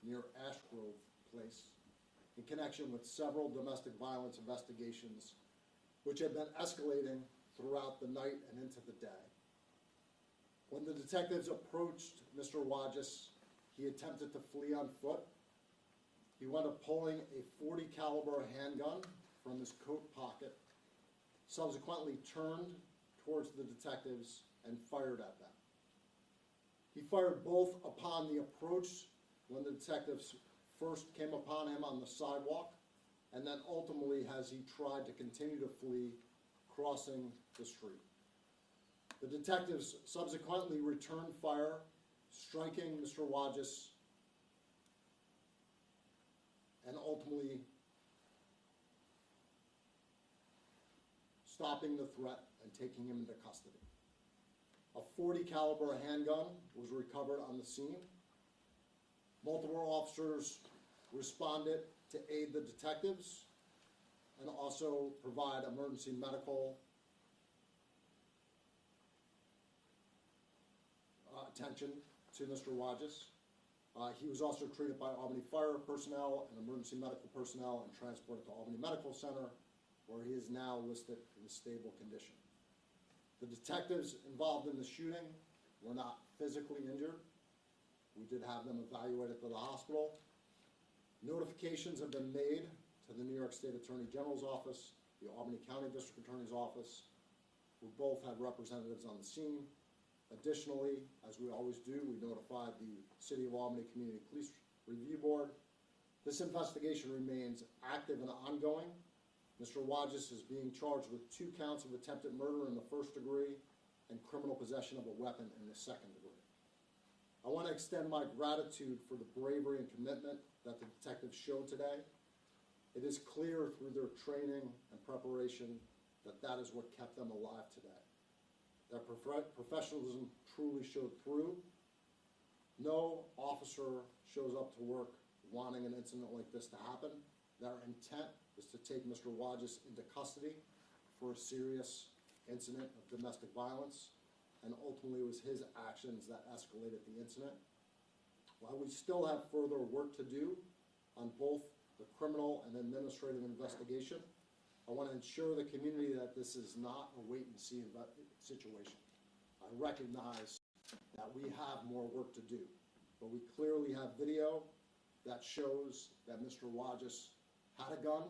near Ash Grove Place in connection with several domestic violence investigations which had been escalating throughout the night and into the day. When the detectives approached Mr. Wadges, he attempted to flee on foot. He wound up pulling a .40 caliber handgun from his coat pocket, subsequently turned towards the detectives and fired at them. He fired both upon the approach when the detectives first came upon him on the sidewalk, and then ultimately as he tried to continue to flee, crossing the street. The detectives subsequently returned fire, striking Mr. Wadges, and ultimately stopping the threat and taking him into custody. A .40 caliber handgun was recovered on the scene. Multiple officers responded to aid the detectives and also provide emergency medical attention to Mr. Wadges. He was also treated by Albany Fire personnel and emergency medical personnel and transported to Albany Medical Center, where he is now listed in stable condition. The detectives involved in the shooting were not physically injured. We did have them evaluated to the hospital. Notifications have been made to the New York State Attorney General's office, the Albany County District Attorney's office, who both had representatives on the scene. Additionally, as we always do, we notified the City of Albany Community Police Review Board. This investigation remains active and ongoing. Mr. Wadges is being charged with 2 counts of attempted murder in the first degree and criminal possession of a weapon in the second degree. I want to extend my gratitude for the bravery and commitment that the detectives showed today. It is clear through their training and preparation that that is what kept them alive today. Their professionalism truly showed through. No officer shows up to work wanting an incident like this to happen. Their intent is to take Mr. Wadges into custody for a serious incident of domestic violence, and ultimately it was his actions that escalated the incident. While we still have further work to do on both the criminal and administrative investigation, I want to ensure the community that this is not a wait-and-see situation. I recognize that we have more work to do, but we clearly have video that shows that Mr. Wadges had a gun,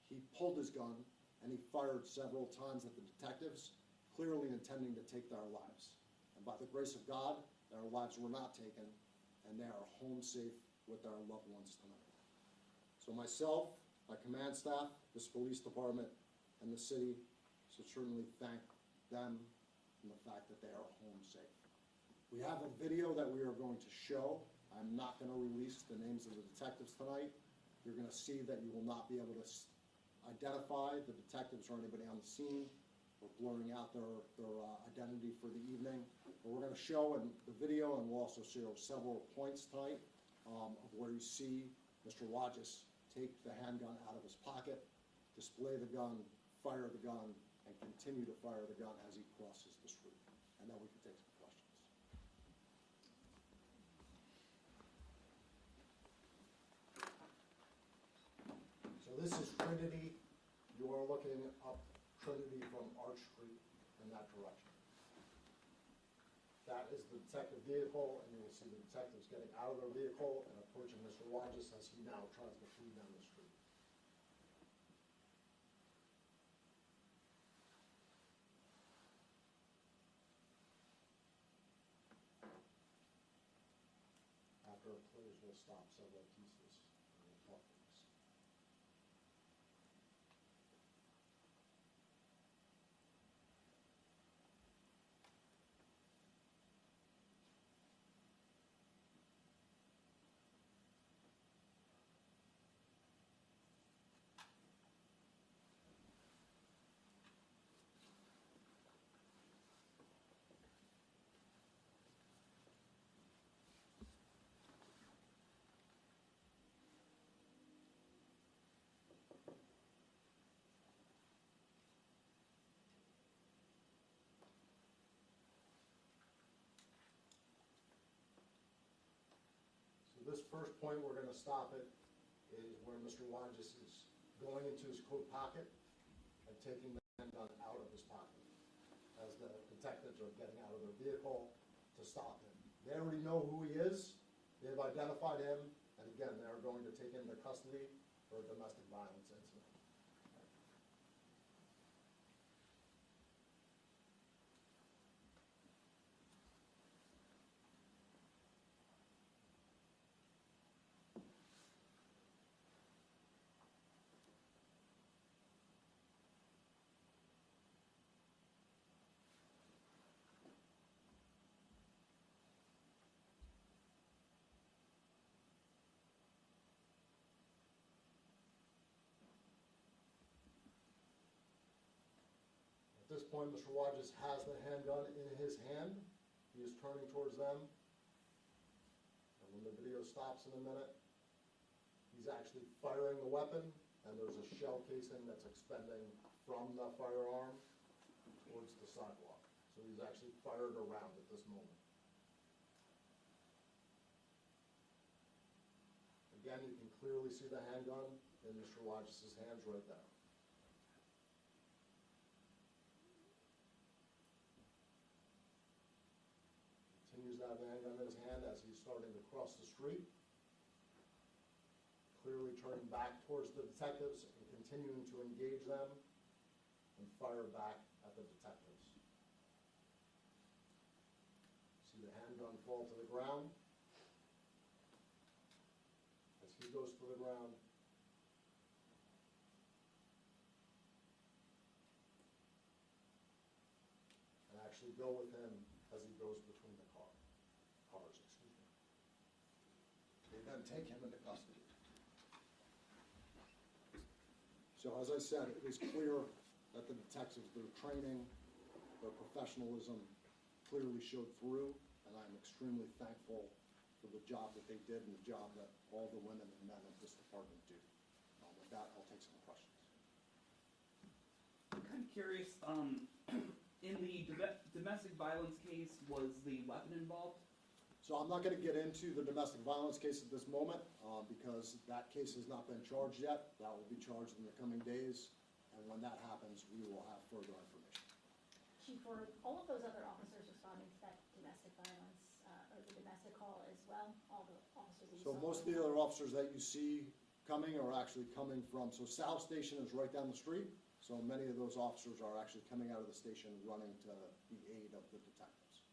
he pulled his gun, and he fired several times at the detectives, clearly intending to take their lives. And by the grace of God, their lives were not taken, and they are home safe with their loved ones tonight. So myself, my command staff, this police department, and the city should certainly thank them for the fact that they are home safe. We have a video that we are going to show. I'm not going to release the names of the detectives tonight. You're going to see that you will not be able to identify the detectives or anybody on the scene. We're blurring out their identity for the evening. But we're going to show in the video, and we'll also show several points tonight of where you see Mr. Wadges take the handgun out of his pocket, display the gun, fire the gun, and continue to fire the gun as he crosses the street. And then we can take some questions. So this is Trinity. You are looking up Trinity from Arch Street in that direction. That is the detective vehicle, and you will see the detectives getting out of their vehicle and approaching Mr. Wadges as he now tries to flee down the street. After it clears, we'll stop several pieces and we'll talk to this. this first point, we're gonna stop it, is where Mr. Wanges is going into his coat pocket and taking the handgun out of his pocket as the detectives are getting out of their vehicle to stop him. They already know who he is, they've identified him, and again, they're going to take him into custody for a domestic violence incident. At this point, Mr. Wanges has the handgun in his hand. He is turning towards them. And when the video stops in a minute, he's actually firing the weapon, and there's a shell casing that's expending from the firearm towards the sidewalk. So he's actually fired around at this moment. Again, you can clearly see the handgun in Mr. Wanges' hands right there. Continues to have the handgun in his hand as he's starting to cross the street. Clearly turning back towards the detectives and continuing to engage them and fire back at the detectives. See the handgun fall to the ground. As he goes to the ground, and actually go with him as he goes between the cars. They then take him into custody. So as I said, it was clear that the detectives, their training, their professionalism clearly showed through, and I'm extremely thankful for the job that they did and the job that all the women and men of this department do. With that, I'll take some questions. I'm kind of curious, in the domestic violence case, was the weapon involved? So I'm not going to get into the domestic violence case at this moment because that case has not been charged yet. That will be charged in the coming days, and when that happens, we will have further information. Chief, were all of those other officers responding to that domestic violence or the domestic call as well? All the officers that you So saw? most of the other officers that you see coming are actually coming from, so South Station is right down the street, so many of those officers are actually coming out of the station running to the aid of the detectives.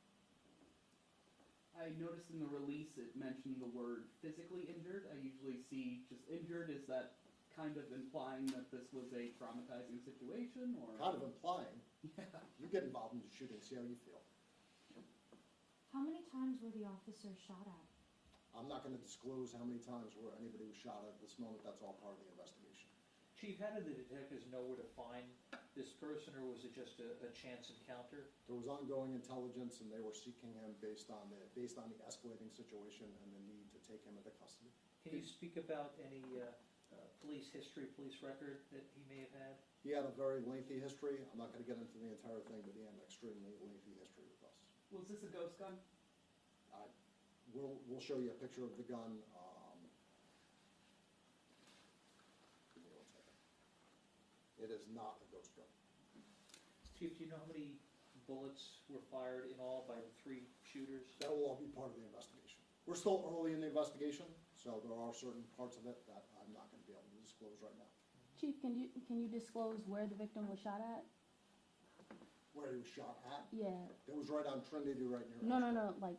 I noticed in the release it mentioned the word physically injured. I usually see just injured. Is that kind of implying that this was a traumatizing situation, or? Kind of implying. Yeah. You get involved in the shooting, see how you feel. How many times were the officers shot at? I'm not going to disclose how many times where anybody was shot at this moment. That's all part of the investigation. Chief, how did the detectives know where to find this person, or was it just a chance encounter? There was ongoing intelligence, and they were seeking him based on the escalating situation and the need to take him into custody. Can you speak about any police history, police record that he may have had? He had a very lengthy history. I'm not going to get into the entire thing, but he had an extremely lengthy history with us. Was this a ghost gun? We'll show you a picture of the gun. Give me 1 second. It is not a ghost gun. Chief, do you know how many bullets were fired in all by the 3 shooters? That will all be part of the investigation. We're still early in the investigation, so there are certain parts of it that I'm not going to be able to disclose right now. Chief, can you disclose where the victim was shot at? Where he was shot at? Yeah. It was right on Trinity, right near. No, like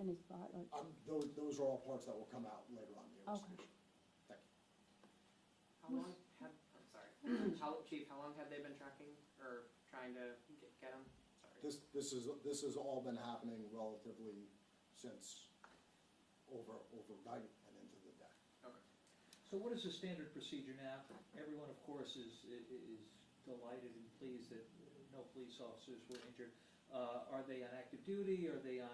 in his body. Like, those are all parts that will come out later on in the investigation. Thank you. How long had, I'm sorry, Chief, how long had they been tracking or trying to get him? Sorry. This has all been happening relatively since overnight and into the day. Okay. So what is the standard procedure now? Everyone, of course, is delighted and pleased that no police officers were injured. Are they on active duty? Are they on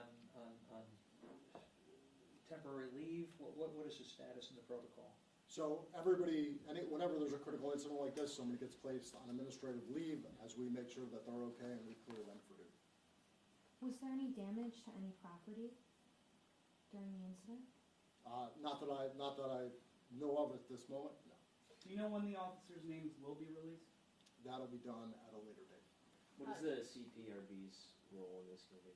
temporary leave? What is the status in the protocol? So whenever there's a critical incident like this, somebody gets placed on administrative leave as we make sure that they're okay and we clear them for duty. was there any damage to any property during the incident? Not that I know of at this moment, no. Do you know when the officers' names will be released? That'll be done at a later date. What is the CPRB's role in this gonna be?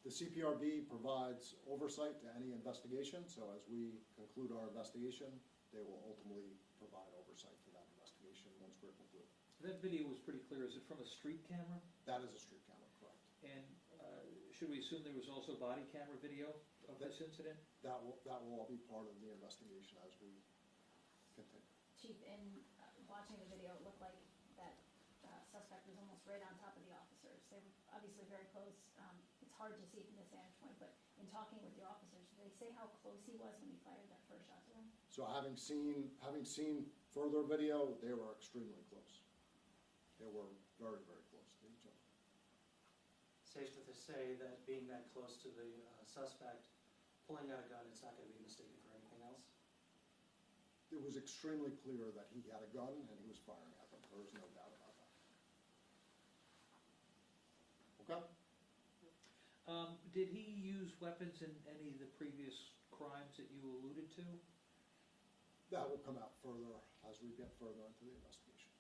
The CPRB provides oversight to any investigation, so as we conclude our investigation, they will ultimately provide oversight to that investigation once we're concluded. That video was pretty clear. Is it from a street camera? That is a street camera, correct. And should we assume there was also body camera video of this incident? That will all be part of the investigation as we continue. Chief, in watching the video, it looked like that suspect was almost right on top of the officers. They were obviously very close. It's hard to see from this vantage point, but in talking with your officers, did they say how close he was when he fired that first shot to them? So having seen further video, they were extremely close. They were very, very close to each other. Safe to say that being that close to the suspect, pulling out a gun, it's not going to be mistaken for anything else? It was extremely clear that he had a gun and he was firing at them. There was no doubt about that. Okay? Did he use weapons in any of the previous crimes that you alluded to? That will come out further as we get further into the investigation.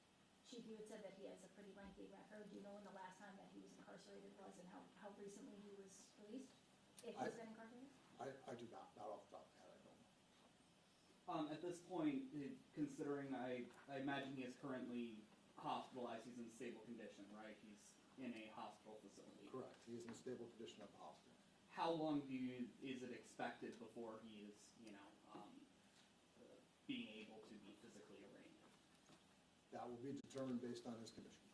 Chief, you had said that he has a pretty lengthy record. Do you know when the last time that he was incarcerated was and how recently he was released? If he's been incarcerated? I do not off the top of my head, I don't know. At this point, considering I imagine he is currently hospitalized, he's in stable condition, right? He's in a hospital facility. Correct, he is in stable condition at the hospital. How long is it expected before he is, being able to be physically arraigned? That will be determined based on his condition.